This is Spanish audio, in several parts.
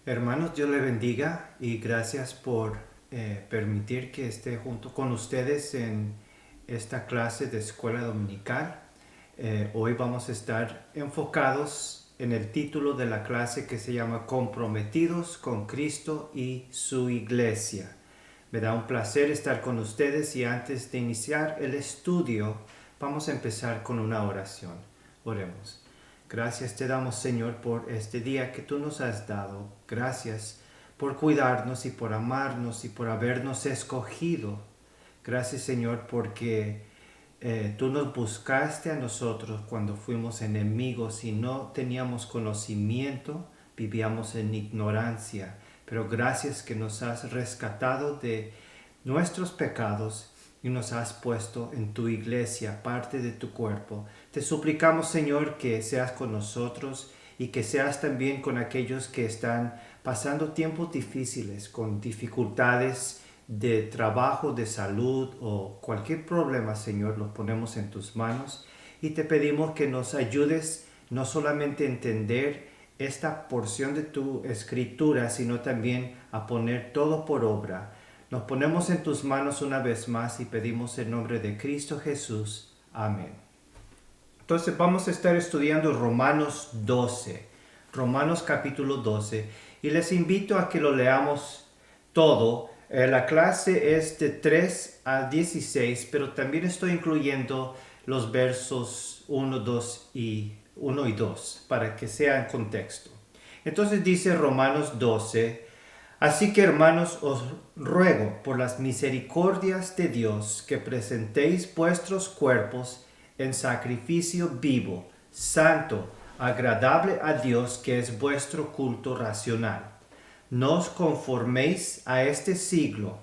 Hermanos, Dios les bendiga y gracias por permitir que esté junto con ustedes en esta clase de escuela dominical. Hoy vamos a estar enfocados en el título de la clase que se llama Comprometidos con Cristo y su Iglesia. Me da un placer estar con ustedes y antes de iniciar el estudio vamos a empezar con una oración. Oremos. Gracias te damos, Señor, por este día que tú nos has dado. Gracias por cuidarnos y por amarnos y por habernos escogido. Gracias, Señor, porque tú nos buscaste a nosotros cuando fuimos enemigos y no teníamos conocimiento, vivíamos en ignorancia. Pero gracias que nos has rescatado de nuestros pecados y nos has puesto en tu iglesia, parte de tu cuerpo. Te suplicamos, Señor, que seas con nosotros y que seas también con aquellos que están pasando tiempos difíciles, con dificultades de trabajo, de salud o cualquier problema, Señor, los ponemos en tus manos y te pedimos que nos ayudes no solamente a entender esta porción de tu escritura, sino también a poner todo por obra. Nos ponemos en tus manos una vez más y pedimos en nombre de Cristo Jesús. Amén. Entonces vamos a estar estudiando Romanos 12, Romanos capítulo 12, y les invito a que lo leamos todo. La clase es de 3 a 16, pero también estoy incluyendo los versos 1 y 2 para que sea en contexto. Entonces dice Romanos 12, así que hermanos os ruego por las misericordias de Dios que presentéis vuestros cuerpos en sacrificio vivo, santo, agradable a Dios, que es vuestro culto racional. No os conforméis a este siglo,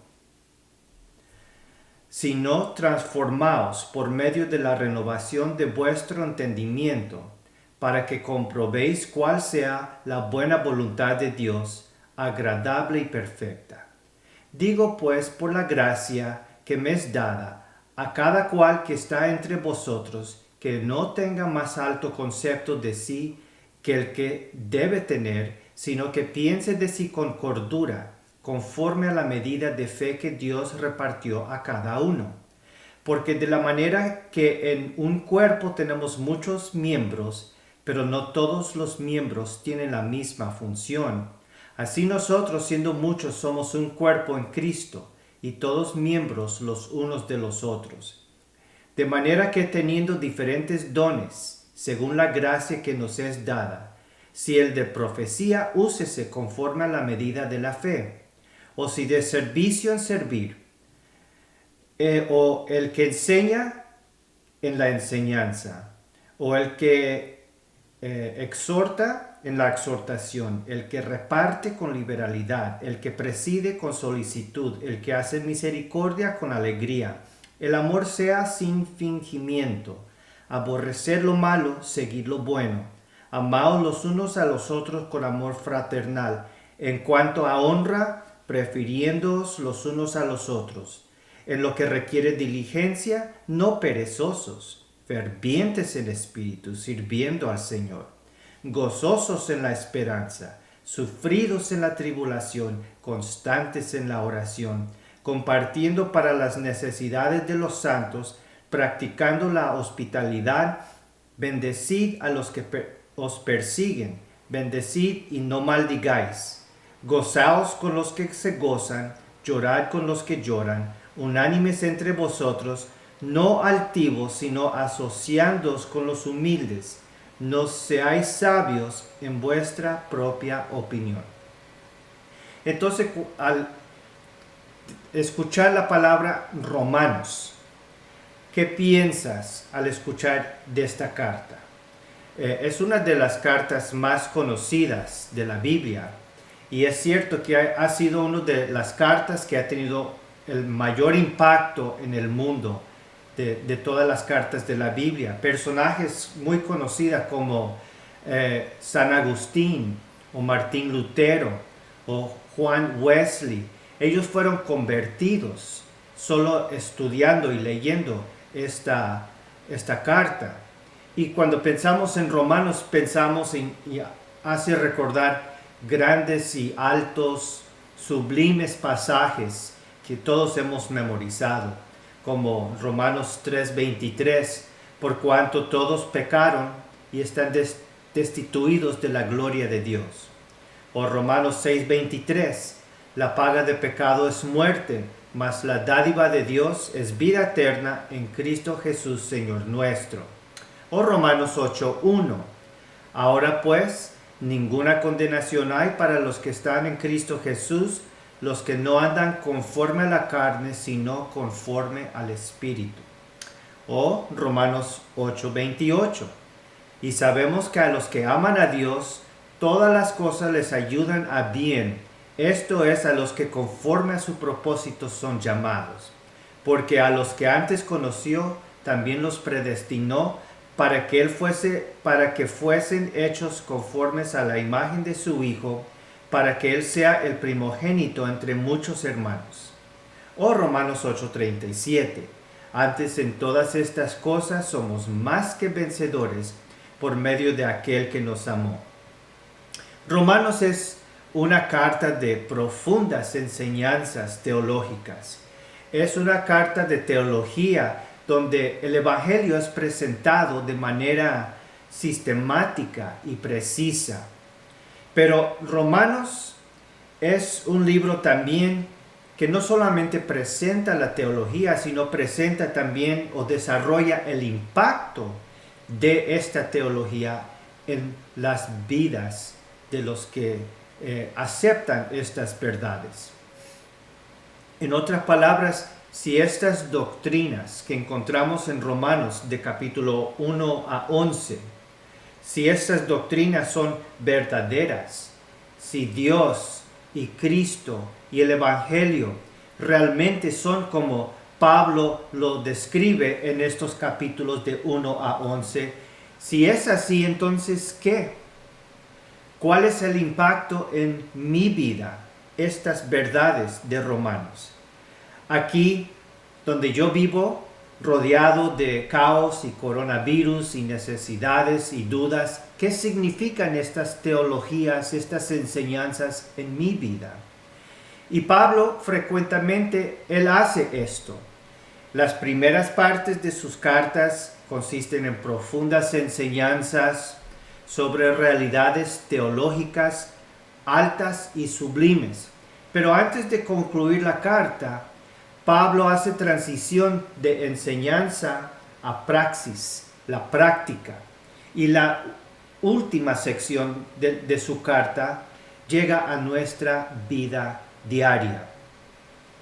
sino transformaos por medio de la renovación de vuestro entendimiento, para que comprobéis cuál sea la buena voluntad de Dios, agradable y perfecta. Digo pues por la gracia que me es dada, a cada cual que está entre vosotros, que no tenga más alto concepto de sí que el que debe tener, sino que piense de sí con cordura, conforme a la medida de fe que Dios repartió a cada uno. Porque de la manera que en un cuerpo tenemos muchos miembros, pero no todos los miembros tienen la misma función. Así nosotros, siendo muchos, somos un cuerpo en Cristo, y todos miembros los unos de los otros. De manera que teniendo diferentes dones, según la gracia que nos es dada, si el de profecía, úsese conforme a la medida de la fe, o si de servicio en servir, o el que enseña en la enseñanza, o el que exhorta en la exhortación, el que reparte con liberalidad, el que preside con solicitud, el que hace misericordia con alegría. El amor sea sin fingimiento. Aborrecer lo malo, seguir lo bueno. Amaos los unos a los otros con amor fraternal. En cuanto a honra, prefiriéndoos los unos a los otros. En lo que requiere diligencia, no perezosos, fervientes en espíritu, sirviendo al Señor, gozosos en la esperanza, sufridos en la tribulación, constantes en la oración, compartiendo para las necesidades de los santos, practicando la hospitalidad. Bendecid a los que os persiguen, bendecid y no maldigáis. Gozaos con los que se gozan, llorad con los que lloran, unánimes entre vosotros, no altivos, sino asociándoos con los humildes. No seáis sabios en vuestra propia opinión. Entonces, al escuchar la palabra Romanos, ¿qué piensas al escuchar de esta carta? Es una de las cartas más conocidas de la Biblia y es cierto que ha sido una de las cartas que ha tenido el mayor impacto en el mundo de todas las cartas de la Biblia. Personajes muy conocidos como San Agustín o Martín Lutero o Juan Wesley, ellos fueron convertidos solo estudiando y leyendo esta carta. Y cuando pensamos en Romanos, pensamos y hace recordar grandes y altos, sublimes pasajes que todos hemos memorizado, como Romanos 3:23, por cuanto todos pecaron y están destituidos de la gloria de Dios. O Romanos 6:23, la paga de pecado es muerte, mas la dádiva de Dios es vida eterna en Cristo Jesús, Señor nuestro. O Romanos 8:1, ahora pues, ninguna condenación hay para los que están en Cristo Jesús, los que no andan conforme a la carne, sino conforme al Espíritu. O Romanos 8:28, y sabemos que a los que aman a Dios, todas las cosas les ayudan a bien, esto es, a los que conforme a su propósito son llamados. Porque a los que antes conoció, también los predestinó para que fuesen hechos conformes a la imagen de su Hijo, para que Él sea el primogénito entre muchos hermanos. O Romanos 8:37, antes en todas estas cosas somos más que vencedores por medio de aquel que nos amó. Romanos es una carta de profundas enseñanzas teológicas. Es una carta de teología donde el Evangelio es presentado de manera sistemática y precisa. Pero Romanos es un libro también que no solamente presenta la teología, sino presenta también o desarrolla el impacto de esta teología en las vidas de los que aceptan estas verdades. En otras palabras, si estas doctrinas que encontramos en Romanos de capítulo 1 a 11, si estas doctrinas son verdaderas, si Dios y Cristo y el Evangelio realmente son como Pablo lo describe en estos capítulos de 1 a 11, si es así, entonces, ¿qué? ¿Cuál es el impacto en mi vida, estas verdades de Romanos? Aquí, donde yo vivo, rodeado de caos y coronavirus y necesidades y dudas, ¿qué significan estas teologías, estas enseñanzas en mi vida? Y Pablo frecuentemente, él hace esto. Las primeras partes de sus cartas consisten en profundas enseñanzas sobre realidades teológicas altas y sublimes. Pero antes de concluir la carta, Pablo hace transición de enseñanza a praxis, la práctica. Y la última sección de su carta llega a nuestra vida diaria.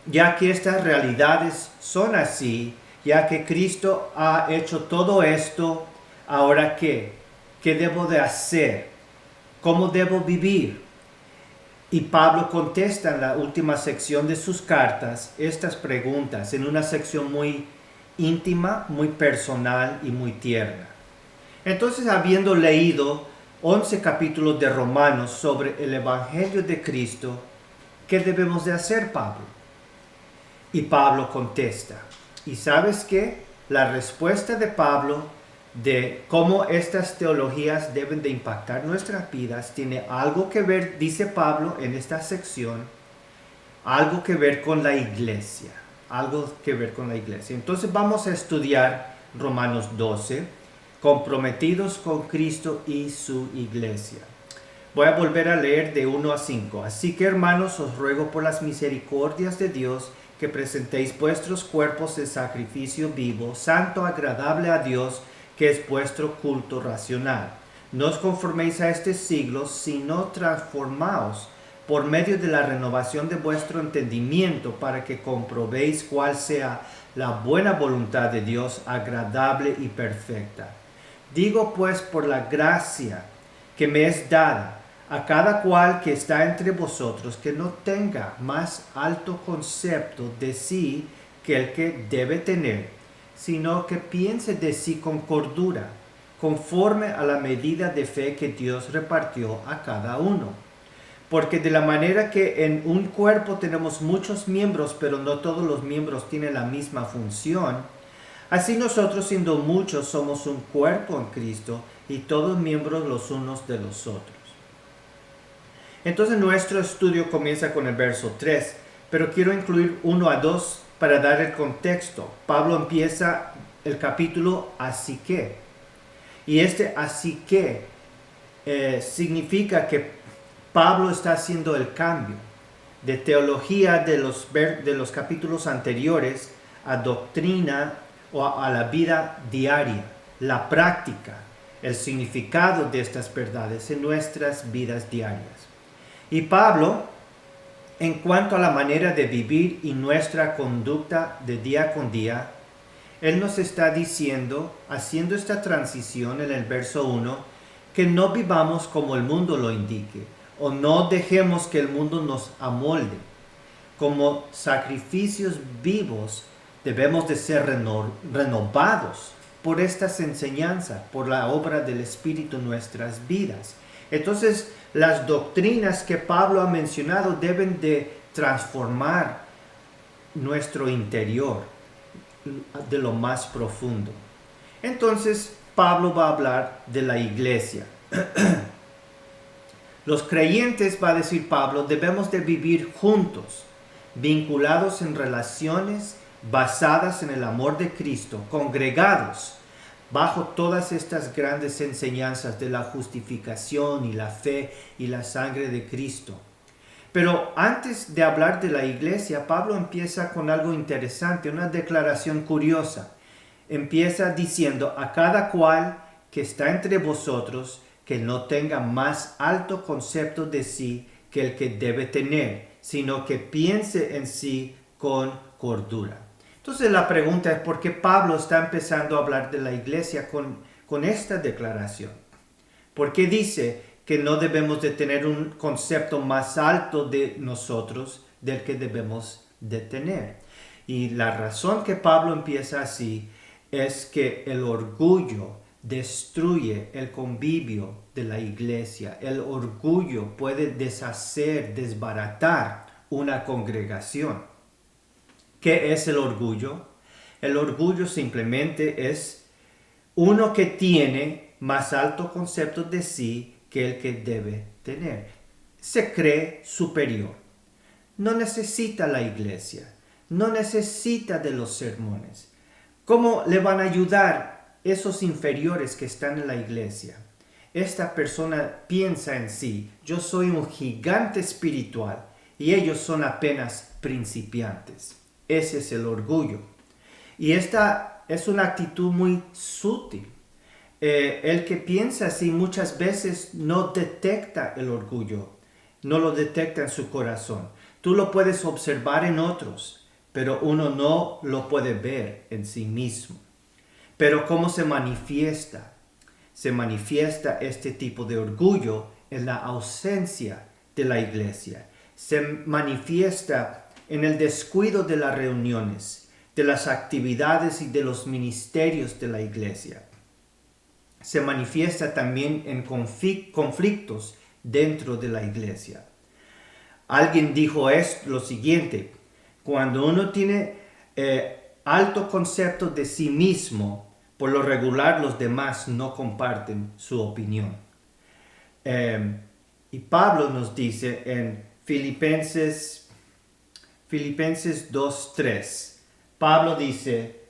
Ya que estas realidades son así, ya que Cristo ha hecho todo esto, ¿ahora qué? ¿Qué debo de hacer? ¿Cómo debo vivir? Y Pablo contesta en la última sección de sus cartas estas preguntas en una sección muy íntima, muy personal y muy tierna. Entonces, habiendo leído 11 capítulos de Romanos sobre el Evangelio de Cristo, ¿qué debemos de hacer, Pablo? Y Pablo contesta. ¿Y sabes qué? La respuesta de Pablo de cómo estas teologías deben de impactar nuestras vidas tiene algo que ver, dice Pablo en esta sección, algo que ver con la iglesia, algo que ver con la iglesia. Entonces vamos a estudiar Romanos 12, comprometidos con Cristo y su iglesia. Voy a volver a leer de 1 a 5. Así que, hermanos, os ruego por las misericordias de Dios que presentéis vuestros cuerpos en sacrificio vivo, santo, agradable a Dios, que es vuestro culto racional. No os conforméis a este siglo, sino transformaos por medio de la renovación de vuestro entendimiento, para que comprobéis cuál sea la buena voluntad de Dios, agradable y perfecta. Digo pues por la gracia que me es dada, a cada cual que está entre vosotros, que no tenga más alto concepto de sí que el que debe tener, sino que piense de sí con cordura, conforme a la medida de fe que Dios repartió a cada uno. Porque de la manera que en un cuerpo tenemos muchos miembros, pero no todos los miembros tienen la misma función, así nosotros, siendo muchos, somos un cuerpo en Cristo, y todos miembros los unos de los otros. Entonces nuestro estudio comienza con el verso 3, pero quiero incluir 1 a 2 para dar el contexto. Pablo empieza el capítulo así que. Y este así que significa que Pablo está haciendo el cambio de teología de los capítulos anteriores a doctrina o a la vida diaria, la práctica, el significado de estas verdades en nuestras vidas diarias. Y Pablo, en cuanto a la manera de vivir y nuestra conducta de día con día, él nos está diciendo, haciendo esta transición en el verso 1, que no vivamos como el mundo lo indique, o no dejemos que el mundo nos amolde. Como sacrificios vivos debemos de ser renovados por estas enseñanzas, por la obra del Espíritu en nuestras vidas. Entonces, las doctrinas que Pablo ha mencionado deben de transformar nuestro interior de lo más profundo. Entonces, Pablo va a hablar de la iglesia. Los creyentes, va a decir Pablo, debemos de vivir juntos, vinculados en relaciones basadas en el amor de Cristo, congregados bajo todas estas grandes enseñanzas de la justificación y la fe y la sangre de Cristo. Pero antes de hablar de la iglesia, Pablo empieza con algo interesante, una declaración curiosa. Empieza diciendo a cada cual que está entre vosotros que no tenga más alto concepto de sí que el que debe tener, sino que piense en sí con cordura. Entonces la pregunta es por qué Pablo está empezando a hablar de la iglesia con esta declaración. ¿Por qué dice que no debemos de tener un concepto más alto de nosotros del que debemos de tener? Y la razón que Pablo empieza así es que el orgullo destruye el convivio de la iglesia. El orgullo puede deshacer, desbaratar una congregación. ¿Qué es el orgullo? El orgullo simplemente es uno que tiene más alto concepto de sí que el que debe tener. Se cree superior. No necesita la iglesia. No necesita de los sermones. ¿Cómo le van a ayudar esos inferiores que están en la iglesia? Esta persona piensa en sí. Yo soy un gigante espiritual y ellos son apenas principiantes. Ese es el orgullo. Y esta es una actitud muy sutil. El que piensa así muchas veces no detecta el orgullo, no lo detecta en su corazón. Tú lo puedes observar en otros, pero uno no lo puede ver en sí mismo. Pero ¿cómo se manifiesta? Se manifiesta este tipo de orgullo en la ausencia de la iglesia. Se manifiesta en el descuido de las reuniones, de las actividades y de los ministerios de la iglesia. Se manifiesta también en conflictos dentro de la iglesia. Alguien dijo lo siguiente: cuando uno tiene alto concepto de sí mismo, por lo regular los demás no comparten su opinión. Y Pablo nos dice en Filipenses 2:3, Pablo dice: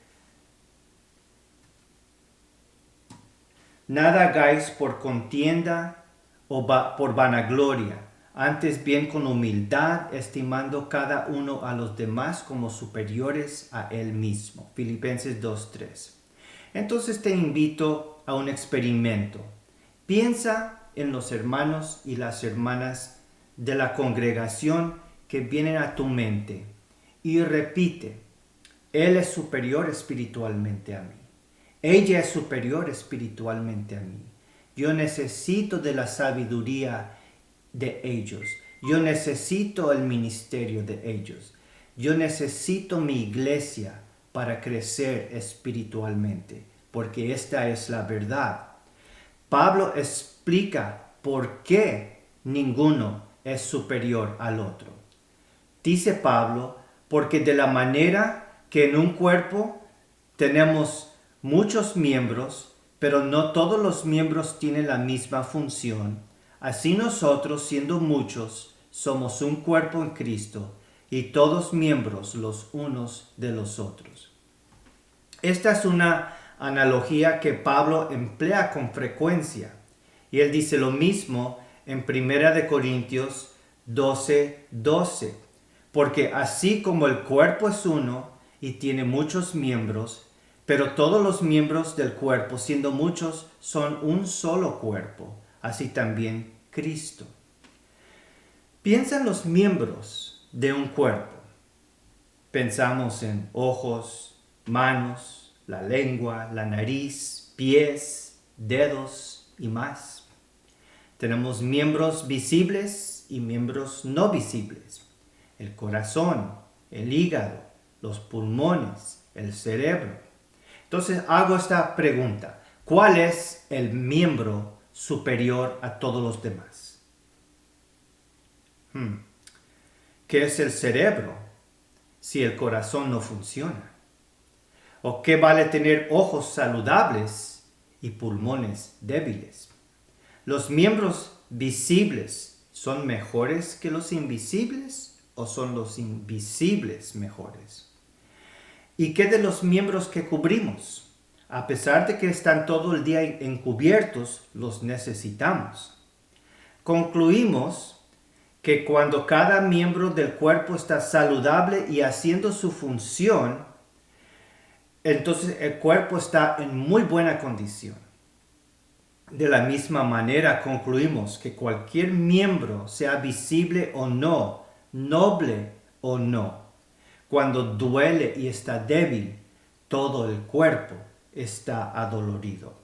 nada hagáis por contienda o por vanagloria, antes bien con humildad, estimando cada uno a los demás como superiores a él mismo. Filipenses 2:3. Entonces te invito a un experimento. Piensa en los hermanos y las hermanas de la congregación que vienen a tu mente y repite: él es superior espiritualmente a mí. Ella es superior espiritualmente a mí. Yo necesito de la sabiduría de ellos. Yo necesito el ministerio de ellos. Yo necesito mi iglesia para crecer espiritualmente, porque esta es la verdad. Pablo explica por qué ninguno es superior al otro. Dice Pablo, porque de la manera que en un cuerpo tenemos muchos miembros, pero no todos los miembros tienen la misma función, así nosotros, siendo muchos, somos un cuerpo en Cristo y todos miembros los unos de los otros. Esta es una analogía que Pablo emplea con frecuencia y él dice lo mismo en 1 Corintios 12:12, porque así como el cuerpo es uno y tiene muchos miembros, pero todos los miembros del cuerpo, siendo muchos, son un solo cuerpo, así también Cristo. Piensa en los miembros de un cuerpo. Pensamos en ojos, manos, la lengua, la nariz, pies, dedos y más. Tenemos miembros visibles y miembros no visibles. El corazón, el hígado, los pulmones, el cerebro. Entonces hago esta pregunta. ¿Cuál es el miembro superior a todos los demás? ¿Qué es el cerebro si el corazón no funciona? ¿O qué vale tener ojos saludables y pulmones débiles? ¿Los miembros visibles son mejores que los invisibles o son los invisibles mejores? ¿Y qué de los miembros que cubrimos? A pesar de que están todo el día encubiertos, los necesitamos. Concluimos que cuando cada miembro del cuerpo está saludable y haciendo su función, entonces el cuerpo está en muy buena condición. De la misma manera concluimos que cualquier miembro, sea visible o no, noble o no, cuando duele y está débil, todo el cuerpo está adolorido.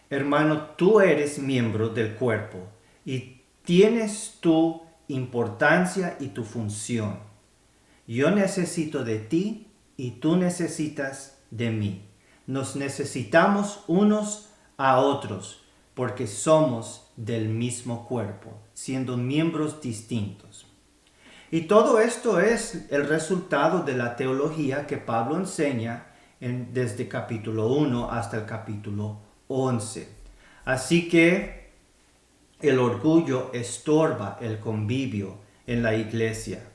Hermano, tú eres miembro del cuerpo y tienes tu importancia y tu función. Yo necesito de ti y tú necesitas de mí. Nos necesitamos unos a otros porque somos del mismo cuerpo, siendo miembros distintos. Y todo esto es el resultado de la teología que Pablo enseña desde capítulo 1 hasta el capítulo 11. Así que el orgullo estorba el convivio en la iglesia.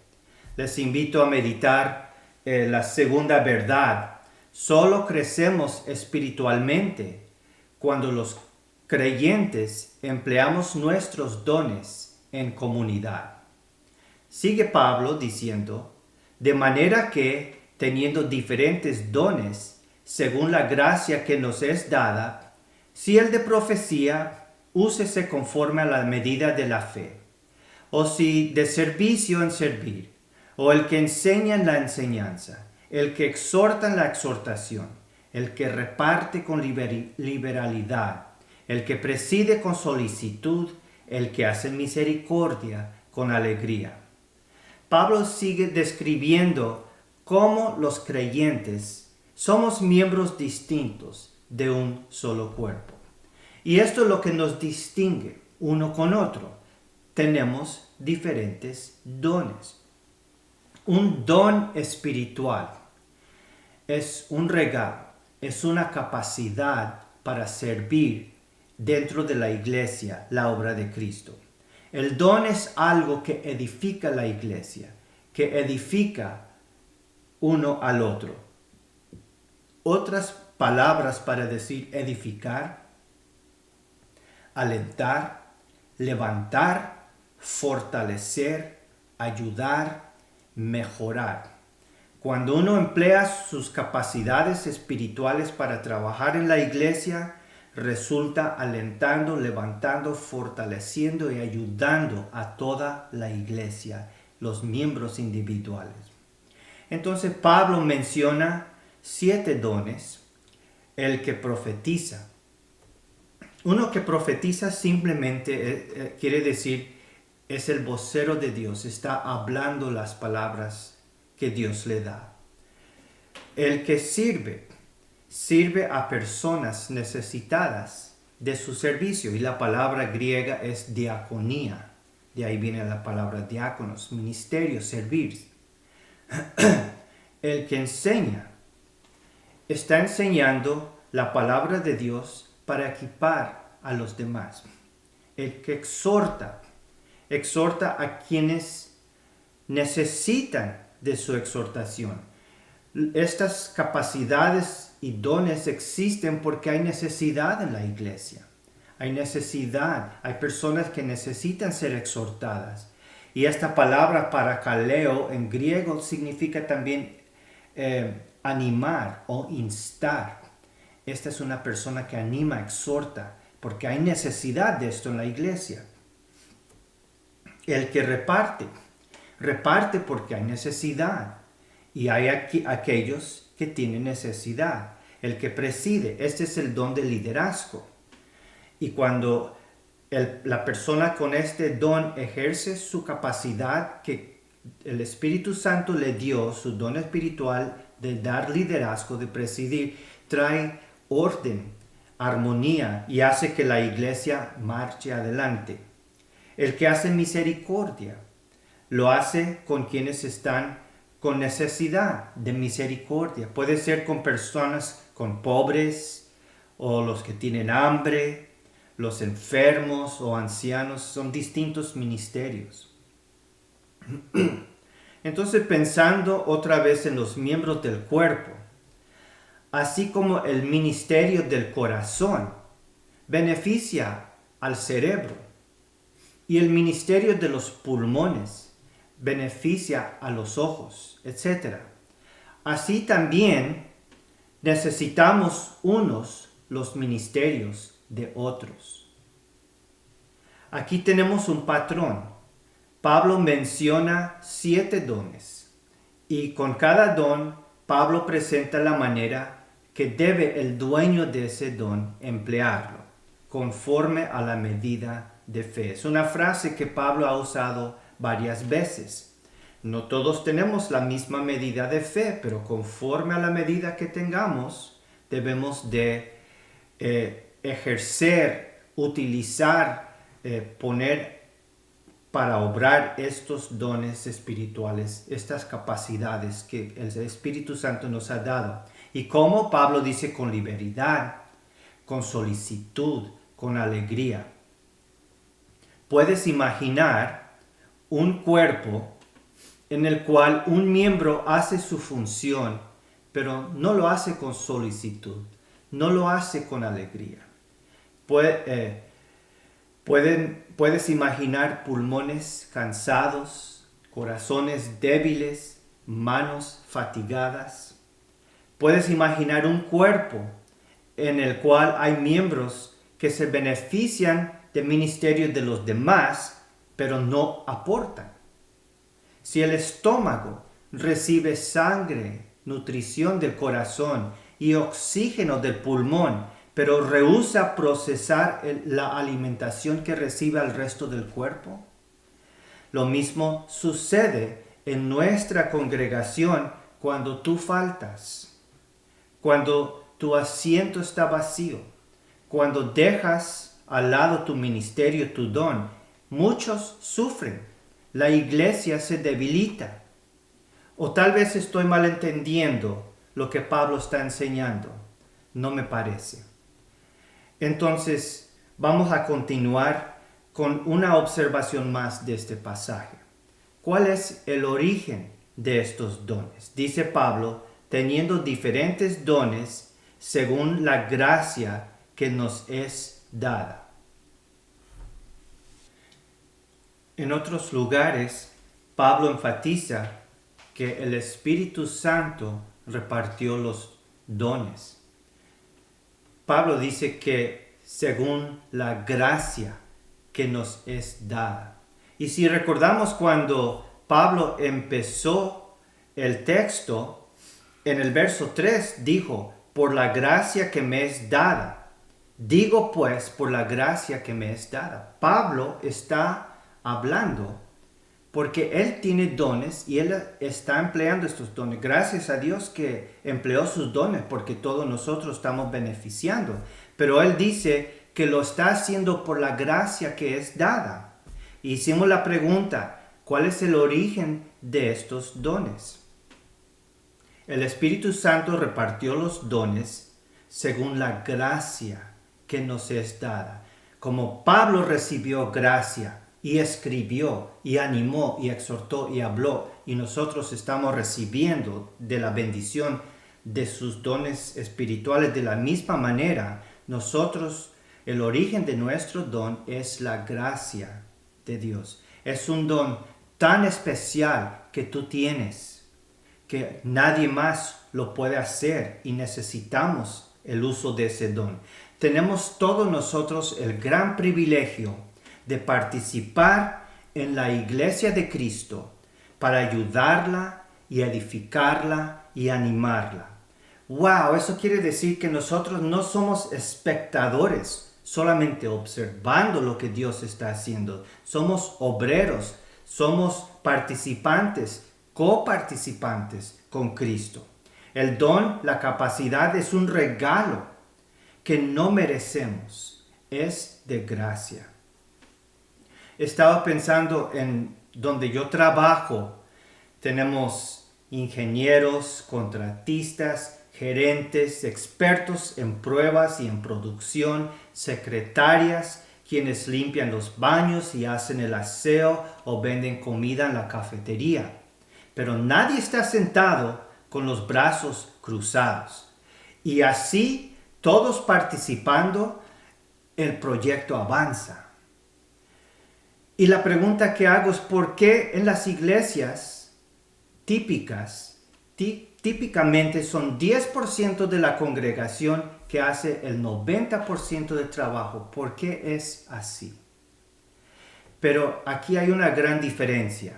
Les invito a meditar la segunda verdad. Solo crecemos espiritualmente cuando los creyentes empleamos nuestros dones en comunidad. Sigue Pablo diciendo, de manera que, teniendo diferentes dones, según la gracia que nos es dada, si el de profecía, úsese conforme a la medida de la fe, o si de servicio en servir, o el que enseña en la enseñanza, el que exhorta en la exhortación, el que reparte con liberalidad, el que preside con solicitud, el que hace misericordia con alegría. Pablo sigue describiendo cómo los creyentes somos miembros distintos de un solo cuerpo. Y esto es lo que nos distingue uno con otro. Tenemos diferentes dones. Un don espiritual es un regalo, es una capacidad para servir dentro de la iglesia, la obra de Cristo. El don es algo que edifica la iglesia, que edifica uno al otro. Otras palabras para decir edificar, alentar, levantar, fortalecer, ayudar, mejorar. Cuando uno emplea sus capacidades espirituales para trabajar en la iglesia, resulta alentando, levantando, fortaleciendo y ayudando a toda la iglesia, los miembros individuales. Entonces Pablo menciona 7 dones. El que profetiza. Uno que profetiza simplemente quiere decir es el vocero de Dios, está hablando las palabras que Dios le da. El que sirve a personas necesitadas de su servicio, y la palabra griega es diaconía. De ahí viene la palabra diáconos, ministerio, servir. El que enseña está enseñando la palabra de Dios para equipar a los demás. el que exhorta. Exhorta a quienes necesitan de su exhortación. Estas capacidades y dones existen porque hay necesidad en la iglesia. Hay necesidad, hay personas que necesitan ser exhortadas. Y esta palabra parakaleo en griego significa también animar o instar. Esta es una persona que anima, exhorta, porque hay necesidad de esto en la iglesia. El que reparte porque hay necesidad. Y hay aquellos que tienen necesidad. El que preside, este es el don del liderazgo. Y cuando la persona con este don ejerce su capacidad que el Espíritu Santo le dio, su don espiritual de dar liderazgo, de presidir, trae orden, armonía y hace que la iglesia marche adelante. El que hace misericordia, lo hace con quienes están con necesidad de misericordia. Puede ser con personas, con pobres o los que tienen hambre, los enfermos o ancianos. Son distintos ministerios. Entonces, pensando otra vez en los miembros del cuerpo, así como el ministerio del corazón beneficia al cerebro y el ministerio de los pulmones beneficia a los ojos, etc. Así también necesitamos unos los ministerios de otros. Aquí tenemos un patrón. Pablo menciona 7 dones y con cada don Pablo presenta la manera que debe el dueño de ese don emplearlo, conforme a la medida de fe. Es una frase que Pablo ha usado varias veces. No todos tenemos la misma medida de fe, pero conforme a la medida que tengamos, debemos de ejercer, utilizar, poner para obrar estos dones espirituales, estas capacidades que el Espíritu Santo nos ha dado. Y como Pablo dice, con libertad, con solicitud, con alegría. Puedes imaginar un cuerpo en el cual un miembro hace su función, pero no lo hace con solicitud, no lo hace con alegría. Puedes imaginar pulmones cansados, corazones débiles, manos fatigadas. Puedes imaginar un cuerpo en el cual hay miembros que se benefician del ministerio de los demás, pero no aportan. Si el estómago recibe sangre, nutrición del corazón y oxígeno del pulmón, pero rehúsa procesar la alimentación que recibe el resto del cuerpo, lo mismo sucede en nuestra congregación cuando tú faltas, cuando tu asiento está vacío, cuando dejas al lado tu ministerio, tu don. Muchos sufren, la iglesia se debilita. O tal vez estoy malentendiendo lo que Pablo está enseñando. No me parece. Entonces, vamos a continuar con una observación más de este pasaje. ¿Cuál es el origen de estos dones? Dice Pablo, teniendo diferentes dones según la gracia que nos es dada. En otros lugares, Pablo enfatiza que el Espíritu Santo repartió los dones. Pablo dice que según la gracia que nos es dada. Y si recordamos cuando Pablo empezó el texto, en el verso 3 dijo, por la gracia que me es dada. Digo pues, por la gracia que me es dada. Pablo está hablando porque él tiene dones y él está empleando estos dones. Gracias a Dios que empleó sus dones porque todos nosotros estamos beneficiando. Pero él dice que lo está haciendo por la gracia que es dada. Hicimos la pregunta, ¿cuál es el origen de estos dones? El Espíritu Santo repartió los dones según la gracia que nos es dada. Como Pablo recibió gracia y escribió y animó y exhortó y habló, y nosotros estamos recibiendo de la bendición de sus dones espirituales de la misma manera, nosotros, el origen de nuestro don es la gracia de Dios. Es un don tan especial que tú tienes, que nadie más lo puede hacer y necesitamos el uso de ese don. Tenemos todos nosotros el gran privilegio de participar en la iglesia de Cristo para ayudarla y edificarla y animarla. ¡Wow! Eso quiere decir que nosotros no somos espectadores, solamente observando lo que Dios está haciendo. Somos obreros, somos participantes, coparticipantes con Cristo. El don, la capacidad es un regalo que no merecemos, es de gracia. Estaba pensando en donde yo trabajo, tenemos ingenieros, contratistas, gerentes, expertos en pruebas y en producción, secretarias, quienes limpian los baños y hacen el aseo o venden comida en la cafetería. Pero nadie está sentado con los brazos cruzados. Y así, todos participando, el proyecto avanza. Y la pregunta que hago es ¿por qué en las iglesias típicamente son 10% de la congregación que hace el 90% del trabajo? ¿Por qué es así? Pero aquí hay una gran diferencia.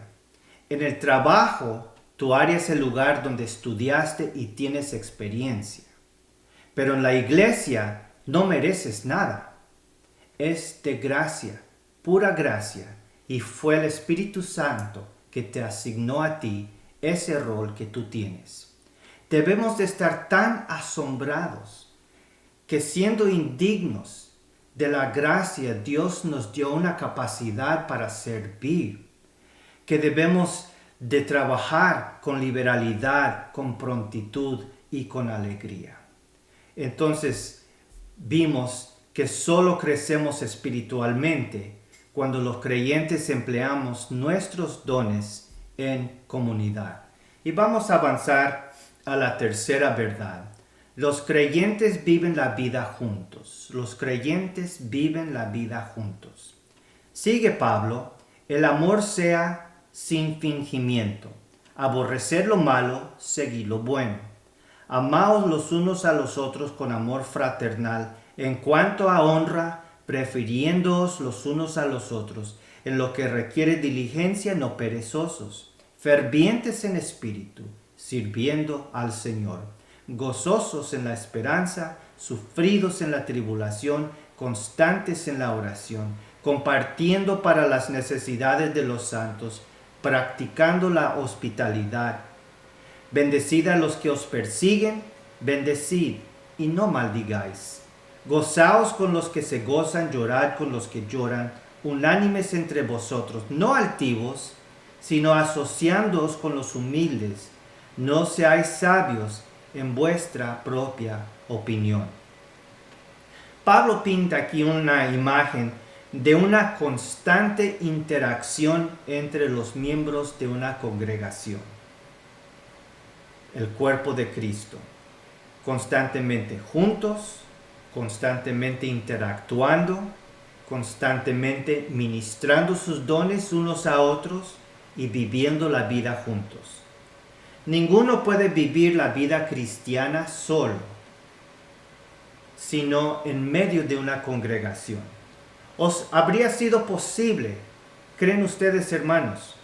En el trabajo, tu área es el lugar donde estudiaste y tienes experiencia. Pero en la iglesia no mereces nada. Es de gracia, pura gracia, y fue el Espíritu Santo que te asignó a ti ese rol que tú tienes. Debemos de estar tan asombrados que siendo indignos de la gracia, Dios nos dio una capacidad para servir, que debemos de trabajar con liberalidad, con prontitud y con alegría. Entonces vimos que solo crecemos espiritualmente cuando los creyentes empleamos nuestros dones en comunidad. Y vamos a avanzar a la tercera verdad. Los creyentes viven la vida juntos. Los creyentes viven la vida juntos. Sigue Pablo, el amor sea sin fingimiento. Aborrecer lo malo, seguir lo bueno. Amaos los unos a los otros con amor fraternal, en cuanto a honra, prefiriéndoos los unos a los otros, en lo que requiere diligencia, no perezosos, fervientes en espíritu, sirviendo al Señor, gozosos en la esperanza, sufridos en la tribulación, constantes en la oración, compartiendo para las necesidades de los santos, practicando la hospitalidad. Bendecid a los que os persiguen, bendecid y no maldigáis. Gozaos con los que se gozan, llorad con los que lloran, unánimes entre vosotros, no altivos, sino asociándoos con los humildes. No seáis sabios en vuestra propia opinión. Pablo pinta aquí una imagen de una constante interacción entre los miembros de una congregación. El cuerpo de Cristo, constantemente juntos, constantemente interactuando, constantemente ministrando sus dones unos a otros y viviendo la vida juntos. Ninguno puede vivir la vida cristiana solo, sino en medio de una congregación. ¿Os habría sido posible, creen ustedes, hermanos,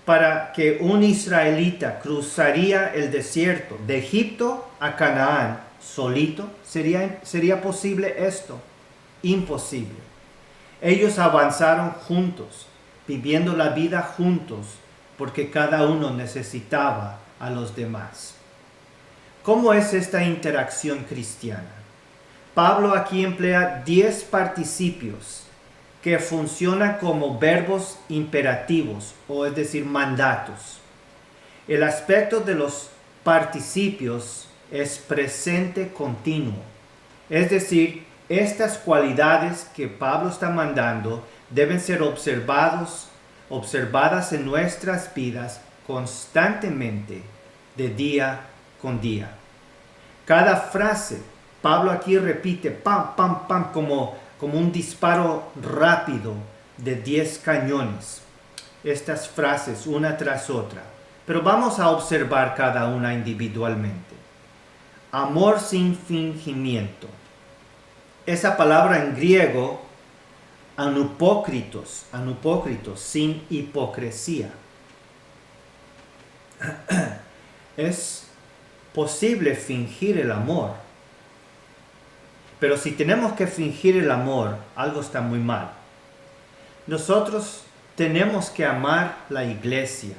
para que un israelita cruzaría el desierto de Egipto a Canaán solito? ¿Sería posible esto? Imposible. Ellos avanzaron juntos, viviendo la vida juntos, porque cada uno necesitaba a los demás. ¿Cómo es esta interacción cristiana? Pablo aquí emplea 10 participios que funcionan como verbos imperativos, o es decir, mandatos. El aspecto de los participios es presente continuo, es decir, Estas cualidades que Pablo está mandando deben ser observadas en nuestras vidas constantemente, de día con día. Cada frase, Pablo aquí repite pam, pam, pam, como un disparo rápido de 10 cañones. Estas frases una tras otra. Pero vamos a observar cada una individualmente. Amor sin fingimiento. Esa palabra en griego, anupócritos, sin hipocresía. Es posible fingir el amor, pero si tenemos que fingir el amor, algo está muy mal. Nosotros tenemos que amar la iglesia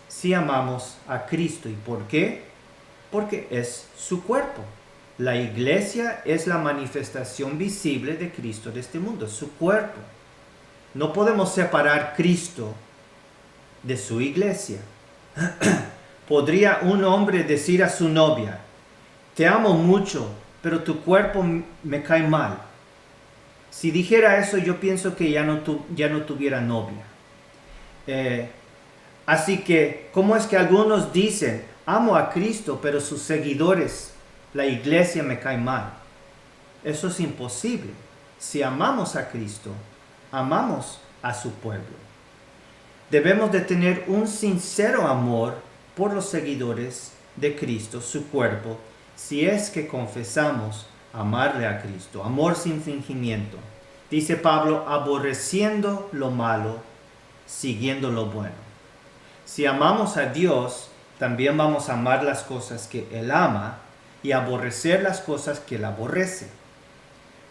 si amamos a Cristo. ¿Y por qué? Porque es su cuerpo. La iglesia es la manifestación visible de Cristo de este mundo, su cuerpo. No podemos separar Cristo de su iglesia. ¿Podría un hombre decir a su novia, te amo mucho, pero tu cuerpo me cae mal? Si dijera eso, yo pienso que ya no tuviera novia. Así que, ¿cómo es que algunos dicen, amo a Cristo, pero sus seguidores, la iglesia me cae mal? Eso es imposible. Si amamos a Cristo, amamos a su pueblo. Debemos de tener un sincero amor por los seguidores de Cristo, su cuerpo, si es que confesamos amarle a Cristo. Amor sin fingimiento. Dice Pablo, aborreciendo lo malo, siguiendo lo bueno. Si amamos a Dios, también vamos a amar las cosas que Él ama y aborrecer las cosas que Él aborrece.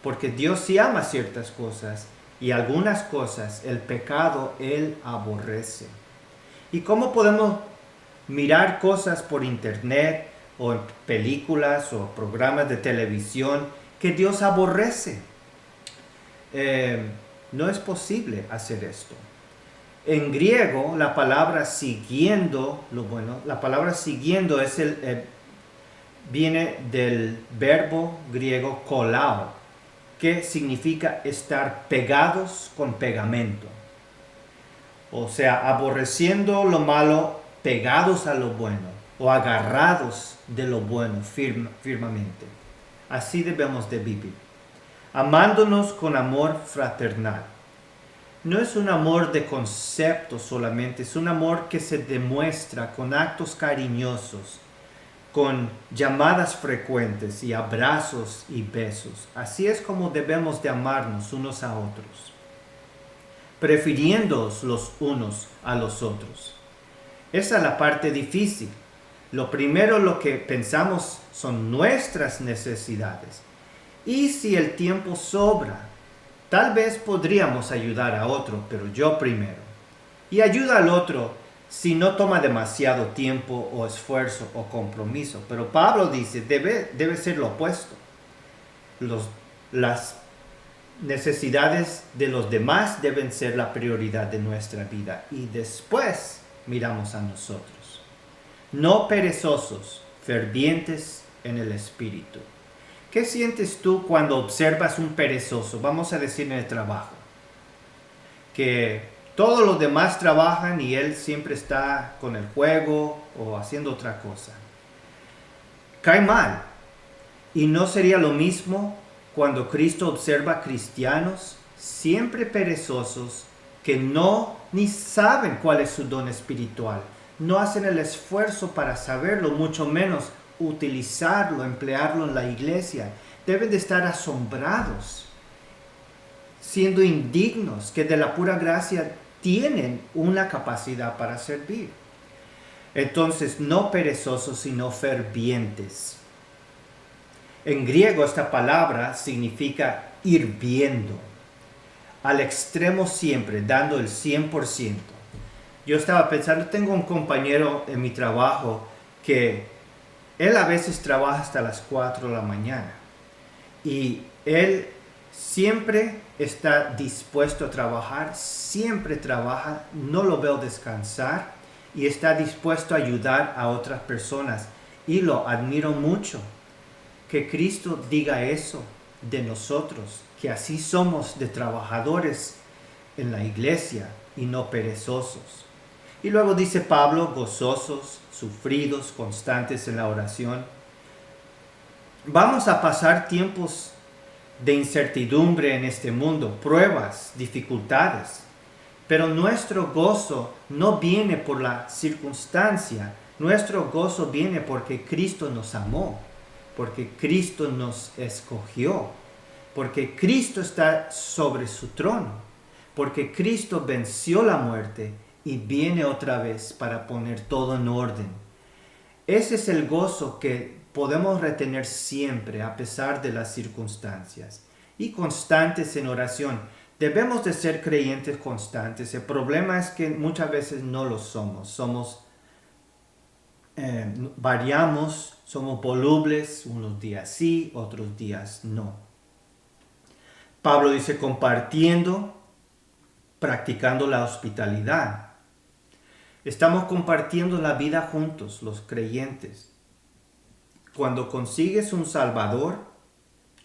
Porque Dios sí ama ciertas cosas y algunas cosas, el pecado, Él aborrece. ¿Y cómo podemos mirar cosas por internet o en películas o programas de televisión que Dios aborrece? No es posible hacer esto. En griego, la palabra siguiendo lo bueno, la palabra siguiendo viene del verbo griego kolao, que significa estar pegados con pegamento. O sea, aborreciendo lo malo, pegados a lo bueno, o agarrados de lo bueno firmemente. Así debemos de vivir, amándonos con amor fraternal. No es un amor de concepto solamente, es un amor que se demuestra con actos cariñosos, con llamadas frecuentes y abrazos y besos. Así es como debemos de amarnos unos a otros, prefiriéndoos los unos a los otros. Esa es la parte difícil. Lo primero, lo que pensamos son nuestras necesidades. Y si el tiempo sobra, tal vez podríamos ayudar a otro, pero yo primero. Y ayuda al otro si no toma demasiado tiempo o esfuerzo o compromiso. Pero Pablo dice, debe ser lo opuesto. Las necesidades de los demás deben ser la prioridad de nuestra vida. Y después miramos a nosotros. No perezosos, fervientes en el espíritu. ¿Qué sientes tú cuando observas un perezoso? Vamos a decir en el trabajo. Que todos los demás trabajan y él siempre está con el juego o haciendo otra cosa. Cae mal. ¿Y no sería lo mismo cuando Cristo observa cristianos siempre perezosos que ni saben cuál es su don espiritual? No hacen el esfuerzo para saberlo, mucho menos utilizarlo, emplearlo en la iglesia. Deben de estar asombrados, siendo indignos, que de la pura gracia tienen una capacidad para servir. Entonces, no perezosos, sino fervientes. En griego esta palabra significa hirviendo, al extremo siempre, dando el 100%. Yo estaba pensando, tengo un compañero en mi trabajo que él a veces trabaja hasta las 4 de la mañana y él siempre está dispuesto a trabajar, siempre trabaja, no lo veo descansar y está dispuesto a ayudar a otras personas y lo admiro mucho. Que Cristo diga eso, de nosotros, que así somos de trabajadores en la iglesia y no perezosos. Y luego dice Pablo, gozosos, sufridos, constantes en la oración. Vamos a pasar tiempos de incertidumbre en este mundo, pruebas, dificultades. Pero nuestro gozo no viene por la circunstancia, nuestro gozo viene porque Cristo nos amó, porque Cristo nos escogió, porque Cristo está sobre su trono, porque Cristo venció la muerte y viene otra vez para poner todo en orden. Ese es el gozo que podemos retener siempre a pesar de las circunstancias y constantes en oración. Debemos de ser creyentes constantes. El problema es que muchas veces no lo somos. Variamos, somos volubles, unos días sí, otros días no. Pablo dice compartiendo, practicando la hospitalidad. Estamos compartiendo la vida juntos, los creyentes. Cuando consigues un Salvador,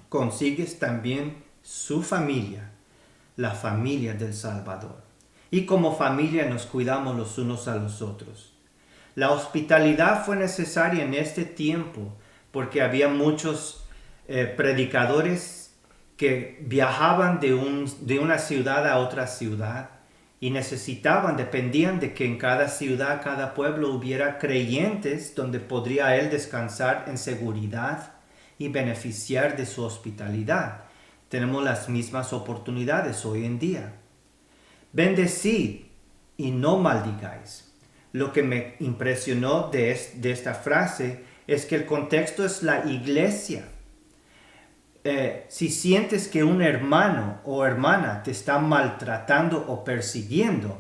consigues también su familia, la familia del Salvador. Y como familia nos cuidamos los unos a los otros. La hospitalidad fue necesaria en este tiempo porque había muchos predicadores que viajaban de una ciudad a otra ciudad y dependían de que en cada ciudad, cada pueblo hubiera creyentes donde podría él descansar en seguridad y beneficiar de su hospitalidad. Tenemos las mismas oportunidades hoy en día. Bendecid y no maldigáis. Lo que me impresionó de esta frase es que el contexto es la iglesia. Si sientes que un hermano o hermana te está maltratando o persiguiendo,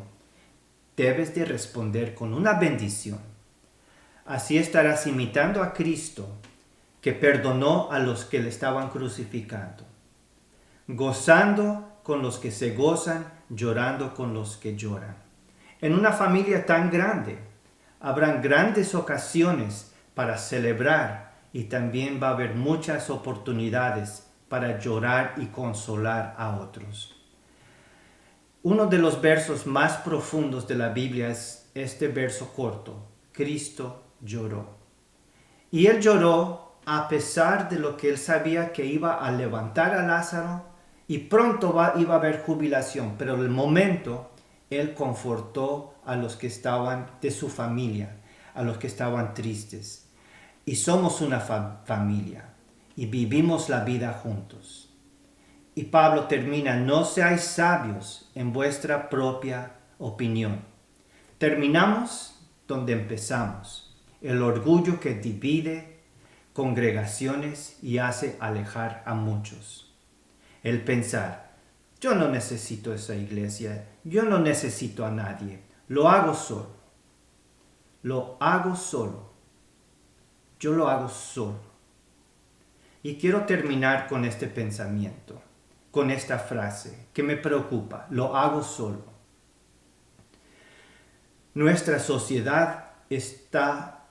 debes de responder con una bendición. Así estarás imitando a Cristo, que perdonó a los que le estaban crucificando, gozando con los que se gozan, llorando con los que lloran. En una familia tan grande, habrán grandes ocasiones para celebrar y también va a haber muchas oportunidades para llorar y consolar a otros. Uno de los versos más profundos de la Biblia es este verso corto: Cristo lloró. Y él lloró a pesar de lo que él sabía que iba a levantar a Lázaro y pronto iba a haber jubilación, pero en el momento él confortó a los que estaban de su familia, a los que estaban tristes. Y somos una familia y vivimos la vida juntos. Y Pablo termina: no seáis sabios en vuestra propia opinión. Terminamos donde empezamos: el orgullo que divide congregaciones y hace alejar a muchos. El pensar: yo no necesito esa iglesia, yo no necesito a nadie, lo hago solo. Yo lo hago solo. Y quiero terminar con este pensamiento, con esta frase que me preocupa: lo hago solo. Nuestra sociedad está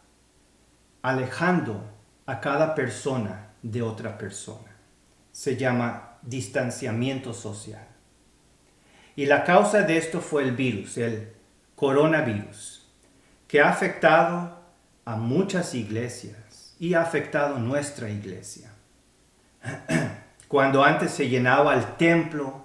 alejando a cada persona de otra persona. Se llama distanciamiento social. Y la causa de esto fue el virus, el coronavirus, que ha afectado a muchas iglesias y ha afectado nuestra iglesia. Cuando antes se llenaba el templo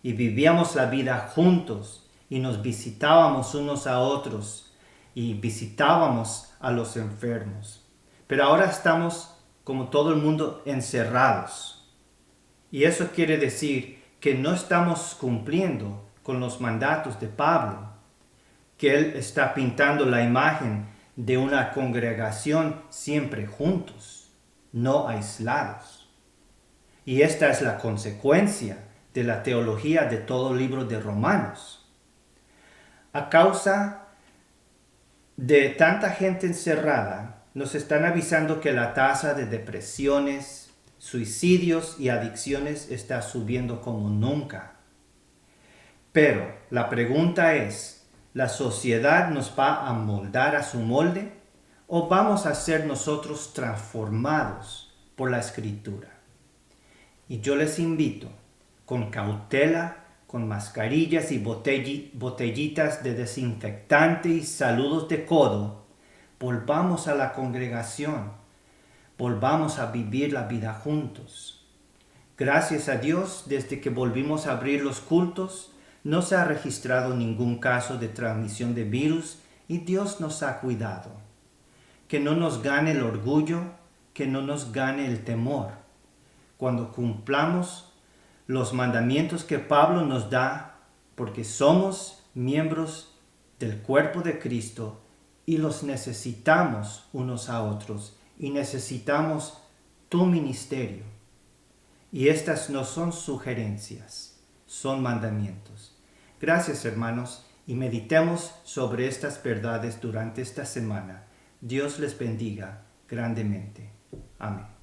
y vivíamos la vida juntos y nos visitábamos unos a otros y visitábamos a los enfermos. Pero ahora estamos, como todo el mundo, encerrados. Y eso quiere decir que no estamos cumpliendo con los mandatos de Pablo, que él está pintando la imagen de una congregación siempre juntos, no aislados. Y esta es la consecuencia de la teología de todo el libro de Romanos. A causa de tanta gente encerrada, nos están avisando que la tasa de depresiones, suicidios y adicciones está subiendo como nunca. Pero la pregunta es: ¿la sociedad nos va a moldar a su molde o vamos a ser nosotros transformados por la Escritura? Y yo les invito, con cautela, con mascarillas y botellitas de desinfectante y saludos de codo, volvamos a la congregación, volvamos a vivir la vida juntos. Gracias a Dios, desde que volvimos a abrir los cultos, no se ha registrado ningún caso de transmisión de virus y Dios nos ha cuidado. Que no nos gane el orgullo, que no nos gane el temor. Cuando cumplamos los mandamientos que Pablo nos da, porque somos miembros del cuerpo de Cristo y los necesitamos unos a otros y necesitamos tu ministerio. Y estas no son sugerencias, son mandamientos. Gracias, hermanos, y meditemos sobre estas verdades durante esta semana. Dios les bendiga grandemente. Amén.